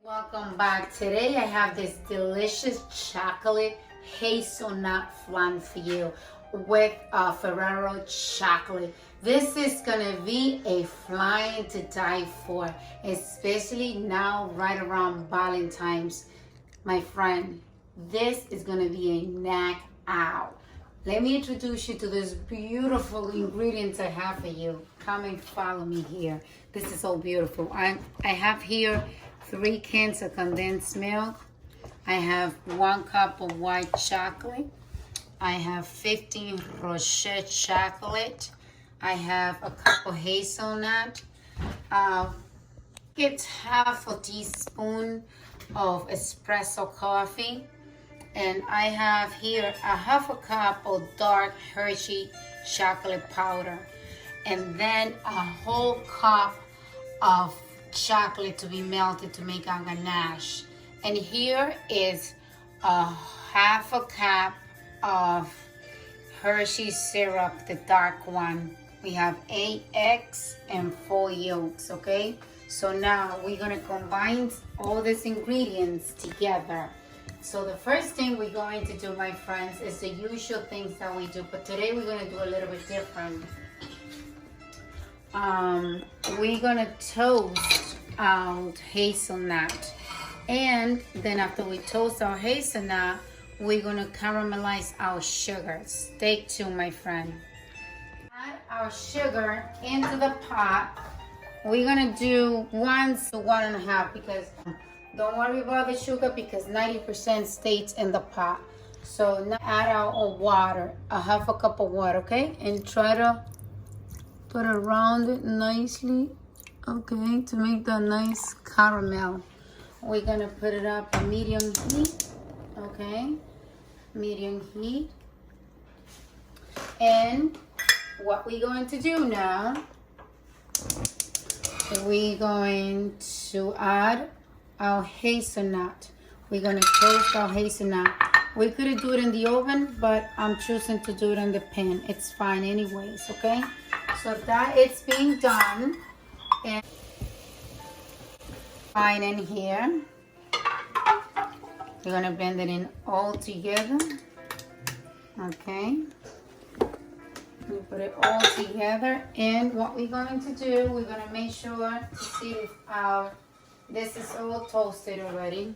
Welcome back. Today I have this delicious chocolate hazelnut flan for you with Ferrero chocolate. This is gonna be a flan to die for, especially now right around Valentine's. My friend, this is gonna be a knock out. Let me introduce you to this beautiful ingredients I have for you. Come and follow me here. This is so beautiful. I have here 3 cans of condensed milk. I have 1 cup of white chocolate. I have 15 Rocher chocolate. I have a cup of hazelnut. It's half a teaspoon of espresso coffee. And I have here a half a cup of dark Hershey chocolate powder. And then a whole cup of chocolate to be melted to make a ganache. And here is a half a cup of Hershey syrup, the dark one. We have 8 eggs and 4 yolks, okay? So now we're gonna combine all these ingredients together. So the first thing we're going to do, my friends, is the usual things that we do, but today we're gonna do a little bit different. We're gonna toast out hazelnut, and then after we toast our hazelnut, we're gonna caramelize our sugar. Stay tuned, my friend. Add our sugar into the pot. We're gonna do 1 to 1.5 because don't worry about the sugar because 90% stays in the pot. So now add our water, a half a cup of water, okay? And try to put it around it nicely, okay, to make that nice caramel. We're gonna put it up at medium heat, okay? Medium heat. And what we're going to do now, we're going to add our hazelnut. We're gonna toast our hazelnut. We could do it in the oven, but I'm choosing to do it in the pan. It's fine anyways, okay? So that it's being done, and fine in here. We're gonna blend it in all together, okay? We put it all together, and what we're going to do, we're gonna make sure to see if this is all toasted already.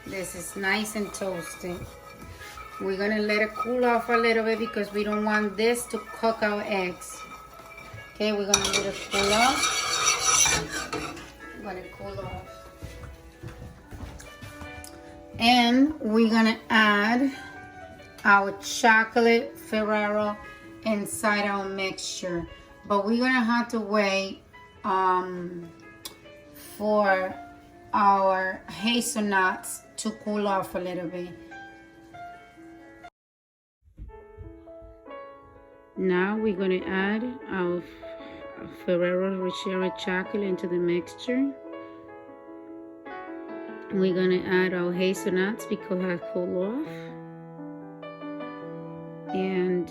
This is nice and toasted. We're gonna let it cool off a little bit because we don't want this to cook our eggs. Okay, we're gonna let it cool off. We're gonna cool off. And we're gonna add our chocolate Ferrero inside our mixture. But we're gonna have to wait for our hazelnuts to cool off a little bit. Now we're going to add our Ferrero Rocher chocolate into the mixture. We're going to add our hazelnuts because it has cooled off. And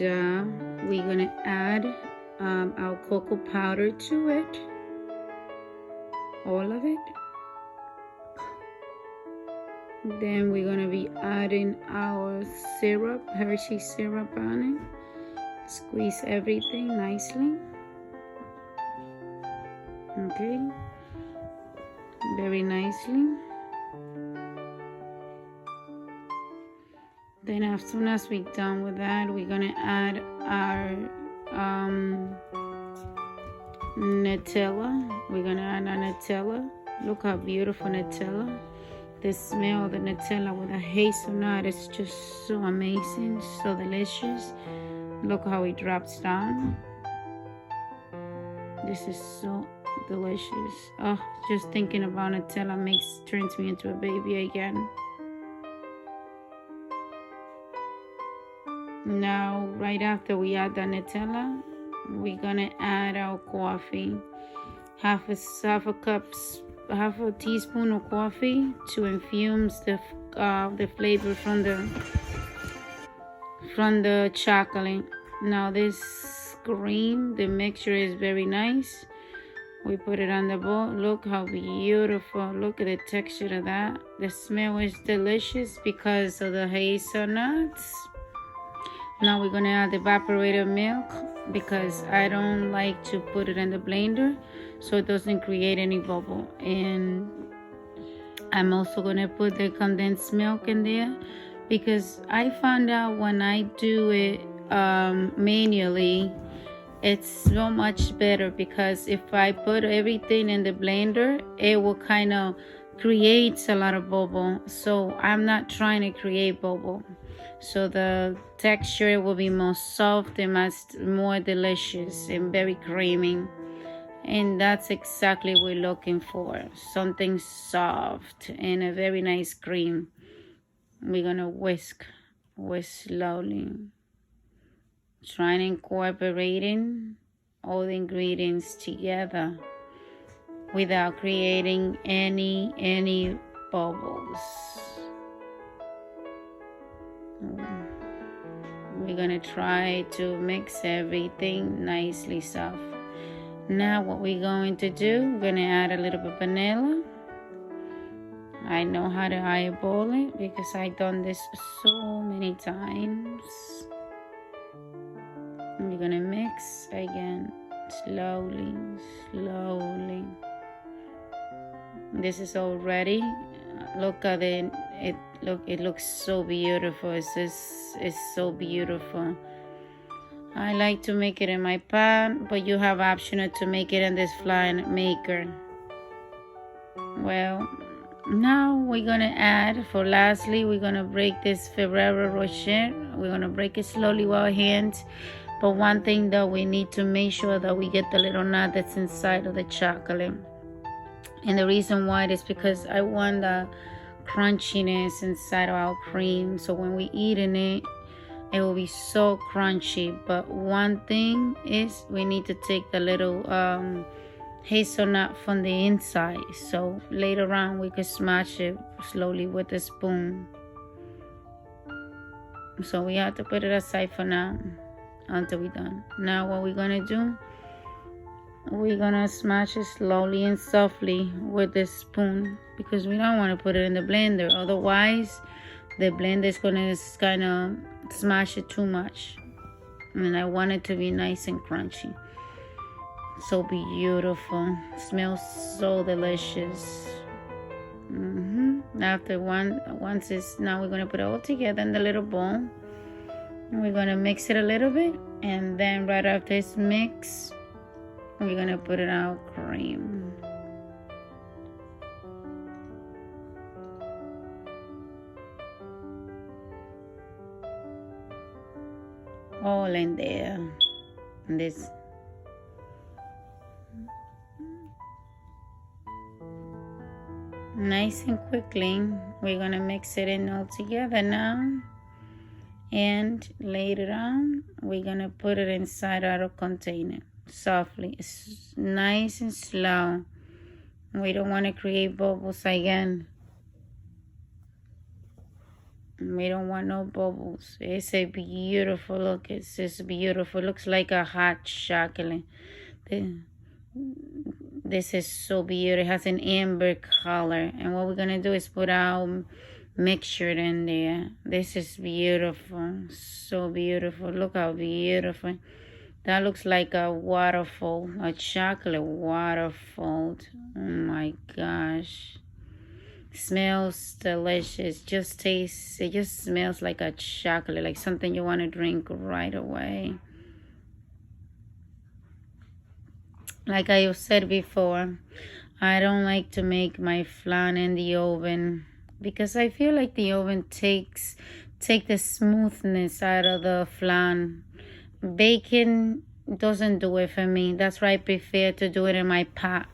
we're going to add our cocoa powder to it. All of it. Then we're going to be adding our syrup, Hershey syrup on it. Squeeze everything nicely. Okay. Very nicely. Then as soon as we're done with that, we're going to add our Nutella. We're going to add our Nutella. Look how beautiful Nutella. the smell of the Nutella with a hazelnut is just so amazing, so delicious. Look how it drops down. This is so delicious. Oh, just thinking about Nutella turns me into a baby again. Now, right after we add the Nutella, we're gonna add our coffee. Half a teaspoon of coffee to infuse the flavor from the chocolate. Now this cream, the mixture is very nice. We put it on the bowl. Look how beautiful. Look at the texture of that. The smell is delicious because of the hazelnuts. Now we're gonna add the evaporated milk because I don't like to put it in the blender so it doesn't create any bubble. And I'm also gonna put the condensed milk in there because I found out when I do it manually, it's so much better, because if I put everything in the blender, it will kind of create a lot of bubble. So I'm not trying to create bubble. So the texture will be more soft and more delicious and very creamy. And that's exactly what we're looking for. Something soft and a very nice cream. We're gonna whisk slowly. Trying to incorporating all the ingredients together without creating any bubbles. We're gonna try to mix everything nicely soft. Now what we're going to do, we're gonna add a little bit of vanilla. I know how to eyeball it because I've done this so many times. We're gonna mix again, slowly. This is all ready. Look at it. It looks so beautiful. It's so beautiful. I like to make it in my pan, but you have option to make it in this flan maker. Well, now we're gonna add, lastly, we're gonna break this Ferrero Rocher. We're gonna break it slowly with our hands. But one thing that we need to make sure that we get the little nut that's inside of the chocolate. And the reason why is because I want the crunchiness inside of our cream. So when we eat in it, it will be so crunchy. But one thing is we need to take the little hazelnut from the inside. So later on we could smash it slowly with a spoon. So we have to put it aside for now until we're done. Now what we're gonna do, we're gonna smash it slowly and softly with this spoon because we don't want to put it in the blender. Otherwise the blender is gonna kind of smash it too much, and I want it to be nice and crunchy. So beautiful, smells so delicious. After once it's, now we're gonna put it all together in the little bowl. We're gonna mix it a little bit, and then right after it's mixed, we're gonna put it out cream. All in there. This. Nice and quickly, we're gonna mix it in all together now. And later on, we're gonna put it inside our container softly. It's nice and slow. We don't want to create bubbles again. We don't want no bubbles. It's a beautiful look. It's just beautiful. It looks like a hot chocolate. This is so beautiful. It has an amber color. And what we're gonna do is put our mixture in there. This is beautiful, so beautiful. Look how beautiful that looks, like a waterfall, a chocolate waterfall. Oh my gosh, smells delicious. Just tastes, it just smells like a chocolate, like something you want to drink right away. Like I said before, I don't like to make my flan in the oven because I feel like the oven take the smoothness out of the flan. Bacon doesn't do it for me. That's why I prefer to do it in my pot.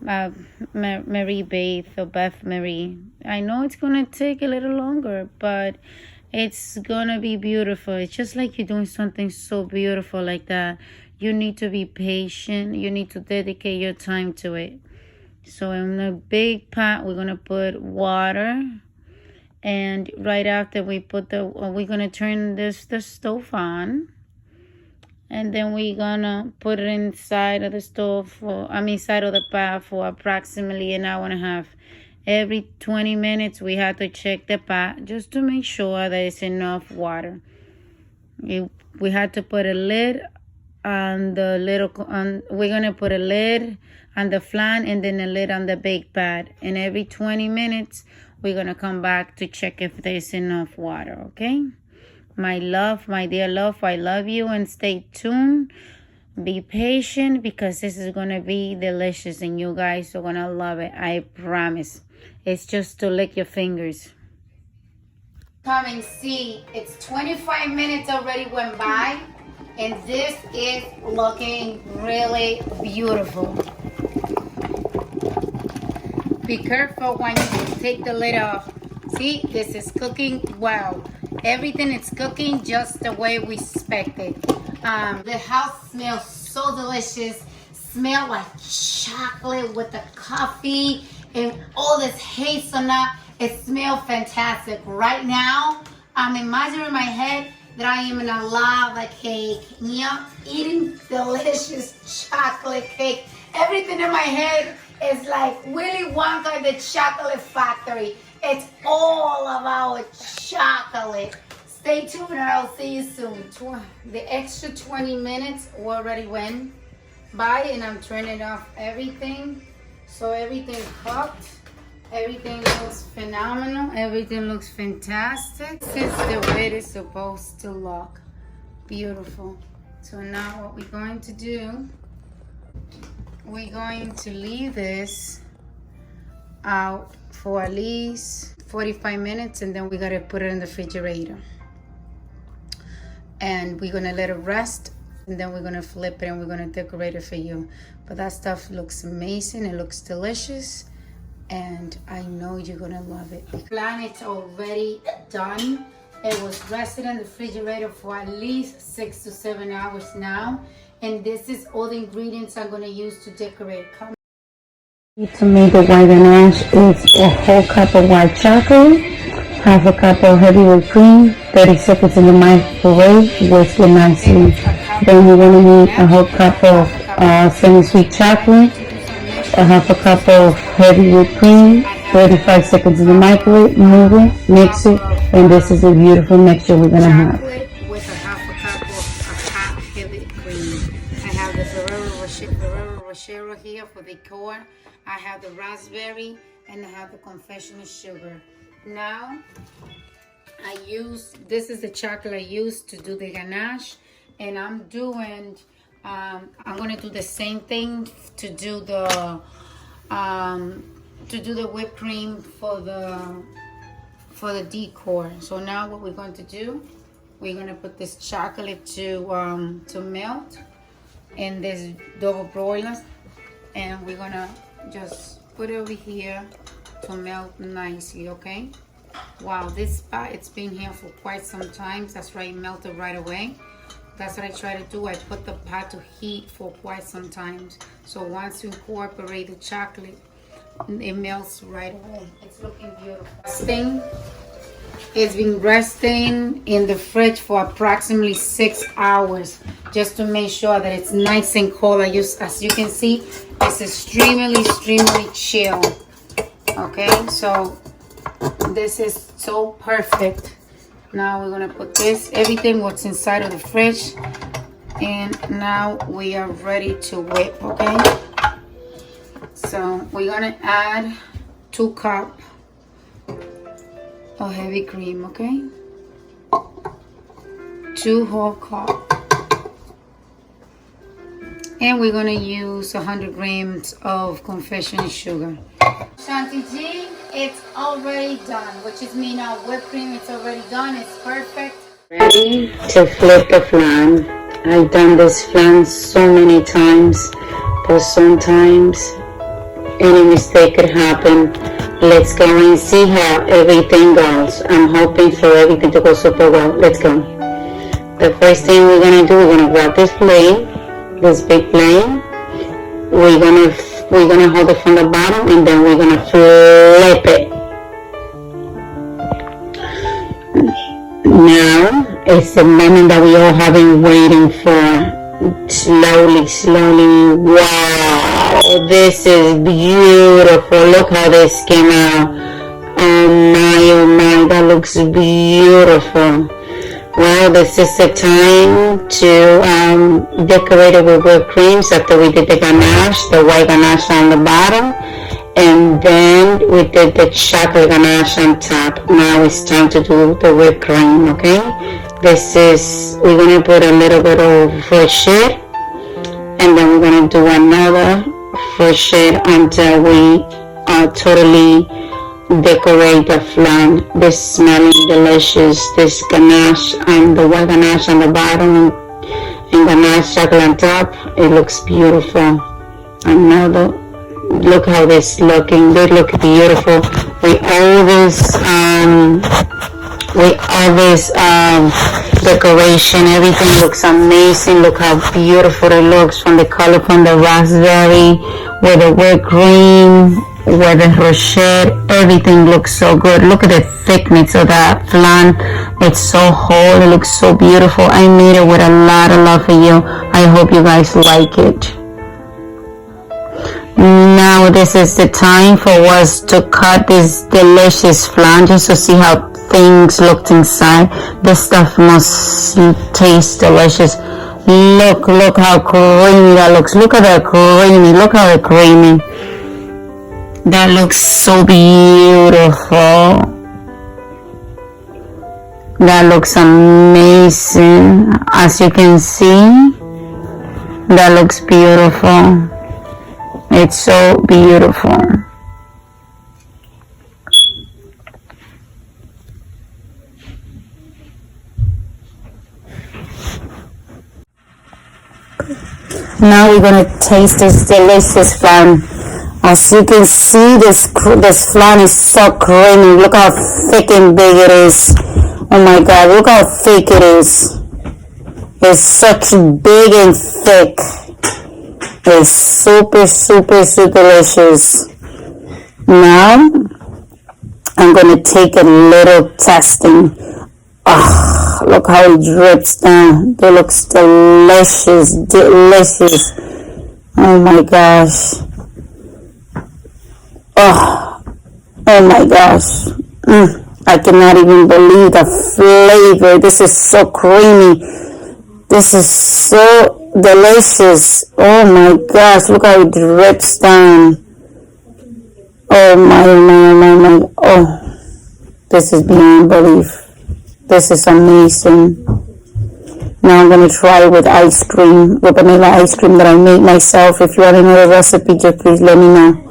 Marie Beth or Beth Marie. I know it's gonna take a little longer, but it's gonna be beautiful. It's just like you're doing something so beautiful like that. You need to be patient. You need to dedicate your time to it. So in a big pot, we're gonna put water, and right after we put we're gonna turn the stove on, and then we're gonna put it inside of the stove side of the pot for approximately an hour and a half. Every 20 minutes we have to check the pot just to make sure that it's enough water. We had to put a lid on the we're gonna put a lid on the flan and then a lid on the bake pad, and every 20 minutes we're gonna come back to check if there's enough water. Okay, my love, my dear love, I love you, and stay tuned. Be patient, because this is gonna be delicious and you guys are gonna love it. I promise. It's just to lick your fingers. Come and see, it's 25 minutes already went by, and this is looking really beautiful. Be careful when you take the lid off. See, this is cooking well. Everything is cooking just the way we expected. The house smells so delicious. Smell like chocolate with the coffee and all this hazelnut. It smells fantastic. Right now, I'm imagining in my head that I am in a lava cake. Yeah, eating delicious chocolate cake. Everything in my head is like Willy Wonka, the chocolate factory. It's all about chocolate. Stay tuned and I'll see you soon. The extra 20 minutes already went by, and I'm turning off everything. So everything cooked. Everything looks phenomenal. Everything looks fantastic. This is the way it's supposed to look. Beautiful. So now what we're going to do, we're going to leave this out for at least 45 minutes, and then we gotta put it in the refrigerator. And we're gonna let it rest, and then we're gonna flip it and we're gonna decorate it for you. But that stuff looks amazing. It looks delicious, and I know you're gonna love it. The flan is already done. It was rested in the refrigerator for at least 6 to 7 hours now. And this is all the ingredients I'm gonna use to decorate. To make the white ganache is a whole cup of white chocolate, half a cup of heavy whipped cream, 30 seconds in the microwave, whisk it nicely. Then you're gonna need a whole cup of semi-sweet chocolate, a half a cup of heavy whipped cream, 35 seconds in the microwave, move it, mix it, and this is a beautiful mixture we're gonna have. With a half a cup of hot heavy cream. I have the Ferrero Rocher here for decor. I have the raspberry, and I have the confectioner sugar. Now, this is the chocolate I use to do the ganache, and I'm gonna do the same thing to do the whipped cream for the decor. So now what we're going to do, we're gonna put this chocolate to melt in this double broiler, and we're gonna just put it over here to melt nicely. Okay, wow, this spot, it's been here for quite some time. That's why it melted right away. That's what I try to do. I put the pot to heat for quite some time, so once you incorporate the chocolate, it melts right away. It's looking beautiful. This thing, it's been resting in the fridge for approximately 6 hours, just to make sure that it's nice and cold. As you can see, it's extremely chill. Okay, so this is so perfect. Now we're gonna put everything what's inside of the fridge, and now we are ready to whip. Okay, so we're gonna add 2 cups of heavy cream. Okay, 2 whole cups. And we're gonna use 100 grams of confectioner sugar. Shanti G it's already done, which is mean our whipped cream, it's already done, it's perfect. Ready to flip the flan. I've done this flan so many times, but sometimes any mistake could happen. Let's go and see how everything goes. I'm hoping for everything to go super well. Let's go. The first thing we're gonna do, we're gonna grab this plate, this big plate. We're gonna hold it from the bottom, and then we're gonna flip it. Now it's the moment that we all have been waiting for. Slowly, slowly. Wow, this is beautiful. Look how this came out. Oh my, that looks beautiful. Well, this is the time to decorate it with whipped creams after we did the ganache, the white ganache on the bottom, and then we did the chocolate ganache on top. Now it's time to do the whipped cream, okay? We're gonna put a little bit of Rocher, and then we're gonna do another Rocher until we totally decorate the flan. This smelling delicious. This ganache and the white ganache on the bottom and ganache chocolate on top. It looks beautiful. Another. Look how this looking. They look beautiful. We always decoration. Everything looks amazing. Look how beautiful it looks from the color from the raspberry with the whipped cream, with the Rocher. Everything looks so good. Look at the thickness of that flan. It's so whole. It looks so beautiful. I made it with a lot of love for you. I hope you guys like it. Now this is the time for us to cut this delicious flan just to see how things looked inside. This stuff must taste delicious. Look how creamy that looks. Look at that creamy. Look how the creamy. That looks so beautiful. That looks amazing. As you can see, that looks beautiful. It's so beautiful. Now we're gonna taste this delicious flan. As you can see, this flan is so creamy. Look how thick and big it is. Oh my God, look how thick it is. It's such big and thick. It's super, super, super delicious. Now, I'm going to take a little testing. Oh, look how it drips down. It looks delicious, delicious. Oh my gosh. Oh my gosh. I cannot even believe the flavor. This is so creamy. This is so delicious. Oh my gosh, look how it drips down. Oh my. Oh, this is beyond belief. This is amazing. Now I'm going to try it with ice cream, with vanilla ice cream that I made myself. If you want another recipe, just please let me know.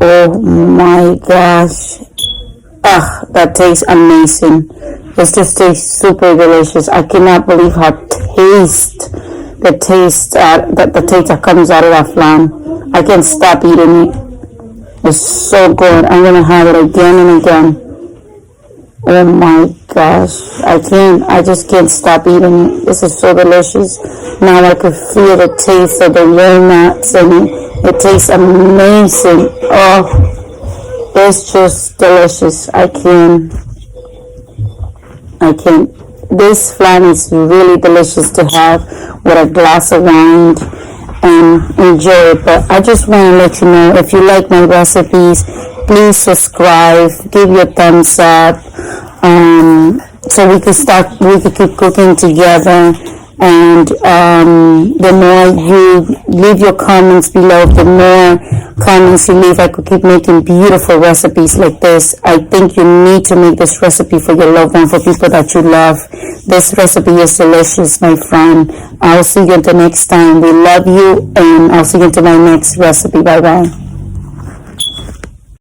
Oh my gosh. That tastes amazing. This just tastes super delicious. I cannot believe how the taste that comes out of that flan. I can't stop eating it. It's so good. I'm gonna have it again and again. Oh my gosh. I just can't stop eating it. This is so delicious. Now I can feel the taste of the walnuts and it tastes amazing. Oh, it's just delicious. I can't. This flan is really delicious to have with a glass of wine and enjoy it. But I just want to let you know, if you like my recipes, please subscribe, give your thumbs up, so we can keep cooking together. And the more you leave your comments below, the more comments you leave, I could keep making beautiful recipes like this. I think you need to make this recipe for your loved one, for people that you love. This recipe is delicious, my friend. I'll see you until next time. We love you, and I'll see you until my next recipe. Bye bye.